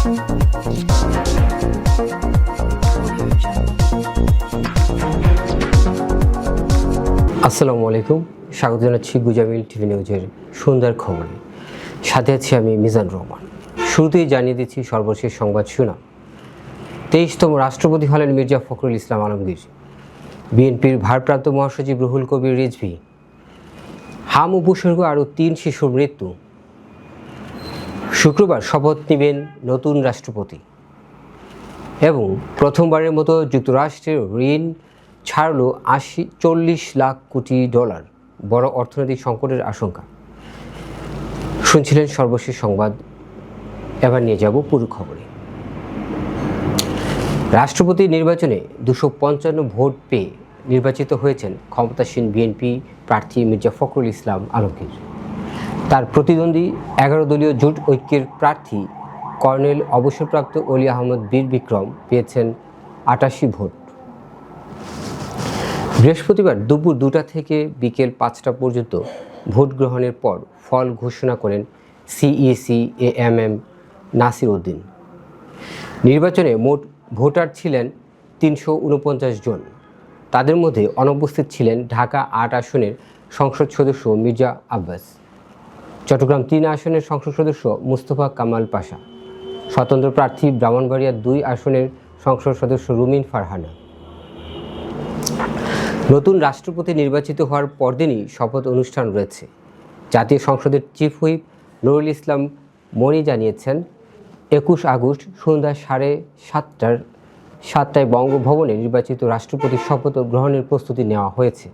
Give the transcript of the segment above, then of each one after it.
আসসালামু আলাইকুম, স্বাগত জানাচ্ছি গুজামিল টিভি নিউজের সন্ধ্যার খবরে। সাথে আছি আমি মিজান রহমান। শুরুতেই জানিয়ে দিচ্ছি সর্বশেষ সংবাদ শিরোনাম। 23তম রাষ্ট্রপতি হলেন মির্জা ফখরুল ইসলাম আলমগীর। বিএনপির ভারপ্রাপ্ত মহাসচিব রুহুল কবির রিজভী। হাম উপসর্গ আরও 3 শিশুর মৃত্যু। শুক্রবার শপথ নেবেন নতুন রাষ্ট্রপতি। এবং প্রথমবারের মতো যুক্তরাষ্ট্রের ঋণ ছাড়ল 40 লাখ কোটি ডলার, বড় অর্থনৈতিক সংকটের আশঙ্কা। শুনছিলেন সর্বশেষ সংবাদ, এবার নিয়ে যাব পুরো খবরে। রাষ্ট্রপতি নির্বাচনে 255 ভোট পেয়ে নির্বাচিত হয়েছেন ক্ষমতাসীন বিএনপি প্রার্থী মির্জা ফখরুল ইসলাম আলমগীর। তার প্রতিদ্বন্দ্বী 11 দলীয় জোট ঐক্যের প্রার্থী কর্নেল অবসরপ্রাপ্ত অলি আহমদ বীর বিক্রম পেয়েছেন 88 ভোট। বৃহস্পতিবার দুপুর 2টা থেকে বিকেল 5টা পর্যন্ত ভোট গ্রহণের পর ফল ঘোষণা করেন সিইসি এএমএম নাসির উদ্দিন। নির্বাচনে মোট ভোটার ছিলেন 349 জন। তাদের মধ্যে অনুপস্থিত ছিলেন ঢাকা 8 আসনের সংসদ সদস্য মির্জা আব্বাস, চট্টগ্রাম 3 আসনের সংসদ সদস্য মুস্তফা কামাল পাশা, স্বতন্ত্র প্রার্থী ব্রাহ্মণবাড়িয়া 2 আসনের সংসদ সদস্য রুমিন ফারহানা। নতুন রাষ্ট্রপতি নির্বাচিত হওয়ার পরদিনই শপথ অনুষ্ঠান রয়েছে। জাতীয় সংসদের চিফ হুইপ নুরুল ইসলাম মনি জানিয়েছেন, 21 আগস্ট সন্ধ্যা 7:30টায় বঙ্গভবনে নির্বাচিত রাষ্ট্রপতির শপথ গ্রহণের প্রস্তুতি নেওয়া হয়েছে।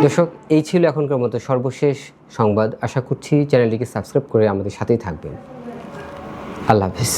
দর্শক, এই ছিল এখনকার মতো সর্বশেষ সংবাদ। আশা করছি চ্যানেলটিকে সাবস্ক্রাইব করে আমাদের সাথেই থাকবেন। আল্লাহ হাফিজ।